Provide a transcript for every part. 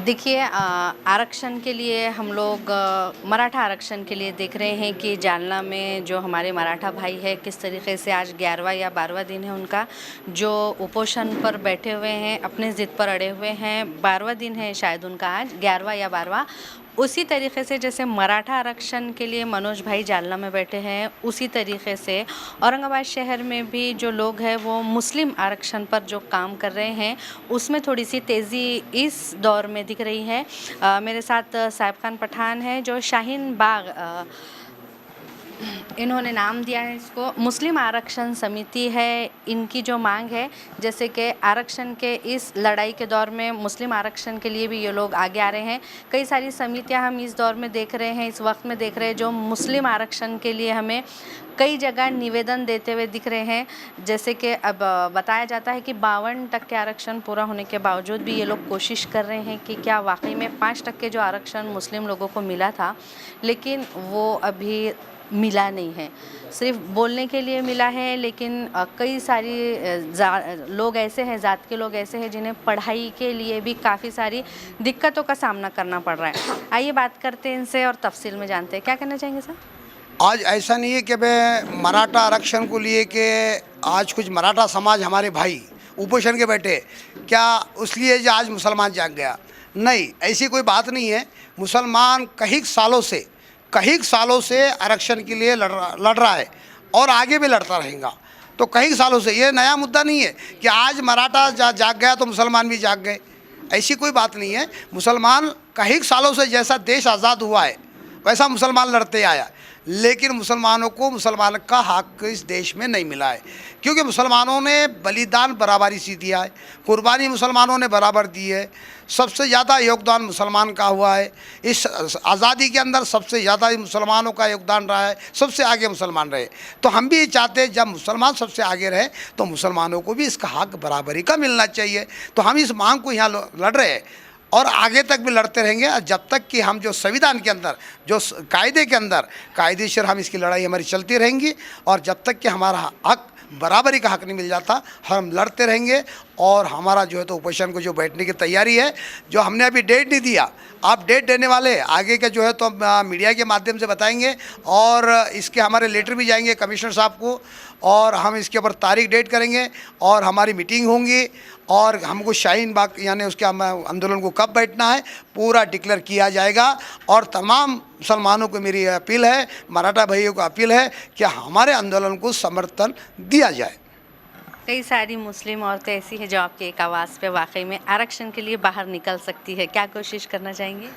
देखिए आरक्षण के लिए हम लोग मराठा आरक्षण के लिए देख रहे हैं कि जालना में जो हमारे मराठा भाई है किस तरीके से आज 11वां या 12वां दिन है उनका जो उपोषण पर बैठे हुए हैं, अपने ज़िद पर अड़े हुए हैं। 12वां दिन है शायद उनका, आज 11वां या 12वां। उसी तरीके से जैसे मराठा आरक्षण के लिए मनोज भाई जालना में बैठे हैं, उसी तरीके से औरंगाबाद शहर में भी जो लोग हैं वो मुस्लिम आरक्षण पर जो काम कर रहे हैं उसमें थोड़ी सी तेज़ी इस दौर में दिख रही है। मेरे साथ साहिब खान पठान है जो शाहीन बाग इन्होंने नाम दिया है इसको, मुस्लिम आरक्षण समिति है। इनकी जो मांग है जैसे कि आरक्षण के इस लड़ाई के दौर में मुस्लिम आरक्षण के लिए भी ये लोग आगे आ रहे हैं। कई सारी समितियां हम इस दौर में देख रहे हैं, इस वक्त में देख रहे हैं जो मुस्लिम आरक्षण के लिए हमें कई जगह निवेदन देते हुए दिख रहे हैं। जैसे कि अब बताया जाता है कि 52% आरक्षण पूरा होने के बावजूद भी ये लोग कोशिश कर रहे हैं कि क्या वाकई में 5% जो आरक्षण मुस्लिम लोगों को मिला था लेकिन वो अभी मिला नहीं है, सिर्फ बोलने के लिए मिला है। लेकिन कई सारी लोग ऐसे हैं, जात के लोग ऐसे हैं जिन्हें पढ़ाई के लिए भी काफ़ी सारी दिक्कतों का सामना करना पड़ रहा है। आइए बात करते हैं इनसे और तफसील में जानते हैं। क्या कहना चाहेंगे सर? आज ऐसा नहीं है कि मैं मराठा आरक्षण को लिए कि आज कुछ मराठा समाज हमारे भाई उपोषण के बैठे, क्या उसलिए जो आज मुसलमान जाग गया? नहीं, ऐसी कोई बात नहीं है। मुसलमान कई सालों से आरक्षण के लिए लड़ रहा है और आगे भी लड़ता रहेगा। तो कई सालों से ये नया मुद्दा नहीं है कि आज मराठा जाग गया तो मुसलमान भी जाग गए, ऐसी कोई बात नहीं है। मुसलमान कई सालों से जैसा देश आज़ाद हुआ है वैसा मुसलमान लड़ते आया, लेकिन मुसलमानों को मुसलमान का हक इस देश में नहीं मिला है, क्योंकि मुसलमानों ने बलिदान बराबरी से दिया है, कुर्बानी मुसलमानों ने बराबर दी है। सबसे ज़्यादा योगदान मुसलमान का हुआ है इस आज़ादी के अंदर, सबसे ज़्यादा मुसलमानों का योगदान रहा है, सबसे आगे मुसलमान रहे। तो हम भी चाहते हैं जब मुसलमान सबसे आगे रहे तो मुसलमानों को भी इसका हक बराबरी का मिलना चाहिए। तो हम इस मांग को यहाँ लड़ रहे हैं और आगे तक भी लड़ते रहेंगे जब तक कि हम जो संविधान के अंदर, जो कायदे के अंदर कायदेशीर हम इसकी लड़ाई हमारी चलती रहेंगी और जब तक कि हमारा हक बराबरी का हक नहीं मिल जाता हम लड़ते रहेंगे। और हमारा जो है तो उपोषण को जो बैठने की तैयारी है, जो हमने अभी डेट नहीं दिया, आप डेट देने वाले आगे के जो है तो मीडिया के माध्यम से बताएंगे और इसके हमारे लेटर भी जाएंगे कमिश्नर साहब को और हम इसके ऊपर तारीख डेट करेंगे और हमारी मीटिंग होंगी और हमको शाहीन बाग यानी उसके आंदोलन को कब बैठना है पूरा डिक्लेयर किया जाएगा। और तमाम मुसलमानों को मेरी अपील है, मराठा भाइयों को अपील है कि हमारे आंदोलन को समर्थन दिया जाए। कई सारी मुस्लिम औरतें ऐसी हैं जो आपकी एक आवाज़ पे वाकई में आरक्षण के लिए बाहर निकल सकती है, क्या कोशिश करना चाहेंगे?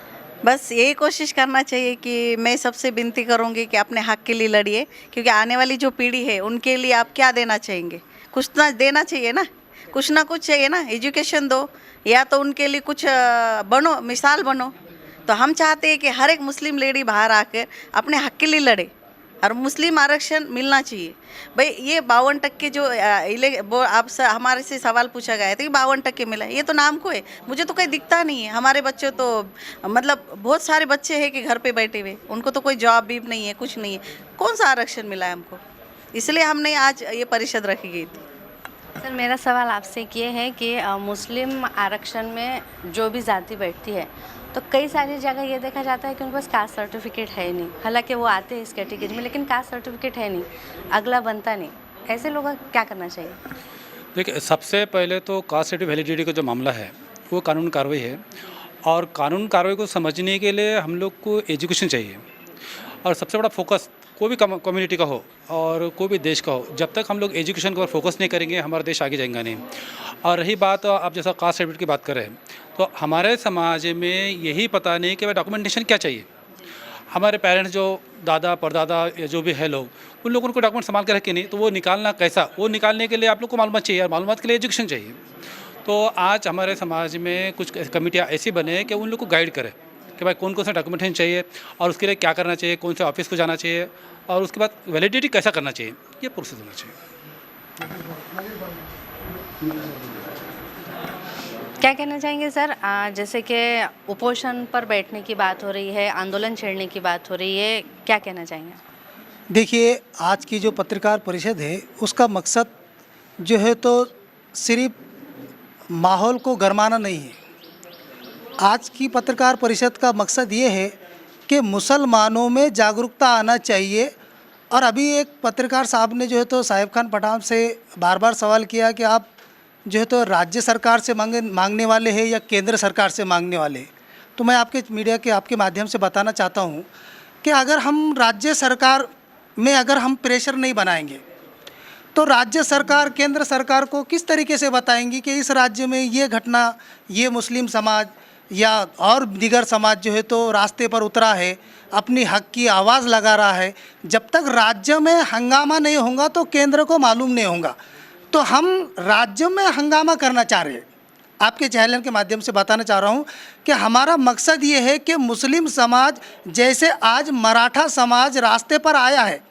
बस यही कोशिश करना चाहिए कि मैं सबसे विनती करूंगी कि अपने हक के लिए लड़िए, क्योंकि आने वाली जो पीढ़ी है उनके लिए आप क्या देना चाहेंगे? कुछ ना देना चाहिए ना, कुछ ना कुछ चाहिए ना। एजुकेशन दो या तो उनके लिए कुछ बनो, मिसाल बनो। तो हम चाहते हैं कि हर एक मुस्लिम लेडी बाहर आकर अपने हक के लिए लड़े और मुस्लिम आरक्षण मिलना चाहिए। भाई ये 52% जो वो हमारे से सवाल पूछा गया था कि 52% मिला, ये तो नाम को है, मुझे तो कोई दिखता नहीं है। हमारे बच्चे तो मतलब बहुत सारे बच्चे हैं कि घर पे बैठे हुए, उनको तो कोई जॉब भी नहीं है, कुछ नहीं है, कौन सा आरक्षण मिला है हमको? इसलिए हमने आज ये परिषद रखी गई थी। सर मेरा सवाल आपसे ये है कि मुस्लिम आरक्षण में जो भी जाति बैठती है तो कई सारी जगह ये देखा जाता है कि उनके पास कास्ट सर्टिफिकेट है नहीं, हालांकि वो आते हैं इस कैटेगरी में लेकिन कास्ट सर्टिफिकेट है नहीं, अगला बनता नहीं। ऐसे लोगों को क्या करना चाहिए? देखिए, सबसे पहले तो कास्ट सर्टिफिकेट वैलिडिटी का जो मामला है वो कानून कार्रवाई है और कानून कार्रवाई को समझने के लिए हम लोग को एजुकेशन चाहिए। और सबसे बड़ा फोकस कोई भी कम्युनिटी का हो और कोई भी देश का हो, जब तक हम लोग एजुकेशन के ऊपर फोकस नहीं करेंगे हमारा देश आगे जाएगा नहीं। और रही बात आप जैसा कास्ट सर्टिफिकेट की बात कर रहे हैं, तो हमारे समाज में यही पता नहीं कि डॉक्यूमेंटेशन क्या चाहिए। हमारे पेरेंट्स जो दादा परदादा या जो भी है लोग, उन लोगों को डॉक्यूमेंट संभाल के रखे नहीं, तो वो निकालना कैसा, वो निकालने के लिए आप लोग को मालूमात चाहिए और मालूमात के लिए एजुकेशन चाहिए। तो आज हमारे समाज में कुछ कमेटियाँ ऐसी बने कि उन लोग को गाइड करें कि भाई कौन कौन सा डॉक्यूमेंटेशन चाहिए और उसके लिए क्या करना चाहिए, कौन से ऑफिस को जाना चाहिए और उसके बाद वैलिडिटी कैसा करना चाहिए, ये प्रोसेस होना चाहिए। क्या कहना चाहेंगे सर? जैसे कि उपोषण पर बैठने की बात हो रही है, आंदोलन छेड़ने की बात हो रही है, क्या कहना चाहेंगे? देखिए, आज की जो पत्रकार परिषद है उसका मकसद जो है तो सिर्फ माहौल को गरमाना नहीं है, आज की पत्रकार परिषद का मकसद ये है कि मुसलमानों में जागरूकता आना चाहिए। और अभी एक पत्रकार साहब ने जो है तो साहिब खान पठान से बार बार सवाल किया कि आप जो है तो राज्य सरकार से मांगने वाले हैं या केंद्र सरकार से मांगने वाले हैं। तो मैं आपके मीडिया के आपके माध्यम से बताना चाहता हूँ कि अगर हम राज्य सरकार में अगर हम प्रेशर नहीं बनाएंगे तो राज्य सरकार केंद्र सरकार को किस तरीके से बताएंगी कि इस राज्य में ये घटना, ये मुस्लिम समाज या और दीगर समाज जो है तो रास्ते पर उतरा है, अपनी हक की आवाज़ लगा रहा है। जब तक राज्य में हंगामा नहीं होगा तो केंद्र को मालूम नहीं होगा। तो हम राज्य में हंगामा करना चाह रहे हैं। आपके चैनल के माध्यम से बताना चाह रहा हूँ कि हमारा मकसद ये है कि मुस्लिम समाज जैसे आज मराठा समाज रास्ते पर आया है,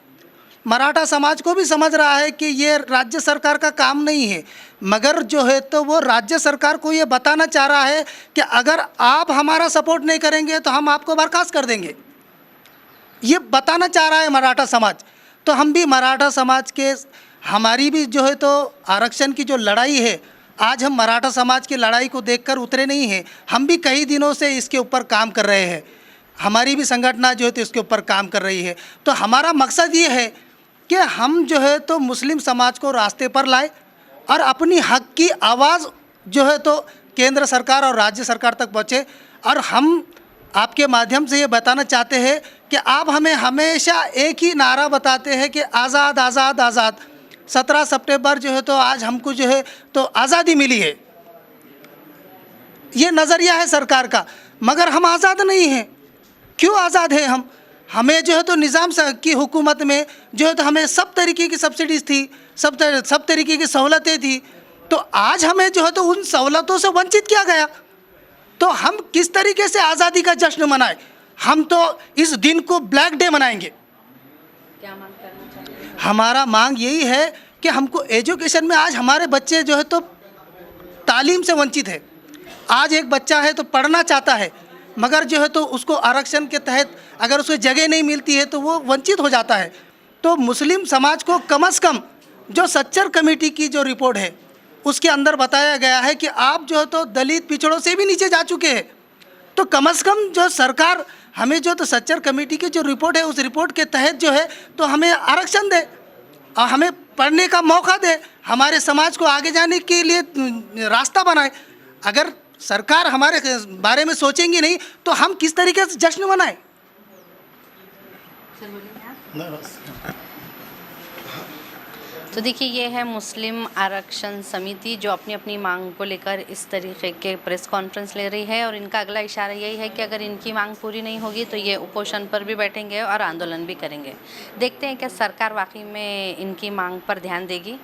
मराठा समाज को भी समझ रहा है कि ये राज्य सरकार का काम नहीं है, मगर जो है तो वो राज्य सरकार को ये बताना चाह रहा है कि अगर आप हमारा सपोर्ट नहीं करेंगे तो हम आपको बर्खास्त कर देंगे। ये बताना चाह रहा है मराठा समाज। तो हम भी मराठा समाज के, हमारी भी जो है तो आरक्षण की जो लड़ाई है, आज हम मराठा समाज की लड़ाई को देखकर उतरे नहीं हैं। हम भी कई दिनों से इसके ऊपर काम कर रहे हैं। हमारी भी संगठन जो है तो इसके ऊपर काम कर रही है। तो हमारा मकसद ये है कि हम जो है तो मुस्लिम समाज को रास्ते पर लाए और अपनी हक की आवाज़ जो है तो केंद्र सरकार और राज्य सरकार तक पहुँचे। और हम आपके माध्यम से ये बताना चाहते हैं कि आप हमें हमेशा एक ही नारा बताते हैं कि आज़ाद आज़ाद आज़ाद। 17 सितंबर जो है तो आज हमको जो है तो आज़ादी मिली है, ये नज़रिया है सरकार का, मगर हम आज़ाद नहीं हैं। क्यों आज़ाद हैं हम? हमें जो है तो निज़ाम की हुकूमत में जो है तो हमें सब तरीके की सब्सिडीज़ थी, सब तरीके की सहूलतें थी। तो आज हमें जो है तो उन सहूलतों से वंचित किया गया। तो हम किस तरीके से आज़ादी का जश्न मनाएं? हम तो इस दिन को ब्लैक डे मनाएंगे। क्या मांग करना चाहिए? हमारा मांग यही है कि हमको एजुकेशन में, आज हमारे बच्चे जो है तो तालीम से वंचित है। आज एक बच्चा है तो पढ़ना चाहता है, मगर जो है तो उसको आरक्षण के तहत अगर उसको जगह नहीं मिलती है तो वो वंचित हो जाता है। तो मुस्लिम समाज को कम से कम जो सच्चर कमेटी की जो रिपोर्ट है उसके अंदर बताया गया है कि आप जो है तो दलित पिछड़ों से भी नीचे जा चुके हैं। तो कम से कम जो सरकार हमें जो तो सच्चर कमेटी की जो रिपोर्ट है उस रिपोर्ट के तहत जो है तो हमें आरक्षण दे और हमें पढ़ने का मौका दे, हमारे समाज को आगे जाने के लिए रास्ता बनाए। अगर सरकार हमारे बारे में सोचेंगी नहीं तो हम किस तरीके से जश्न मनाएं? तो देखिए, ये है मुस्लिम आरक्षण समिति जो अपनी अपनी मांग को लेकर इस तरीके के प्रेस कॉन्फ्रेंस ले रही है। और इनका अगला इशारा यही है कि अगर इनकी मांग पूरी नहीं होगी तो ये उपोषण पर भी बैठेंगे और आंदोलन भी करेंगे। देखते हैं कि सरकार वाकई में इनकी मांग पर ध्यान देगी।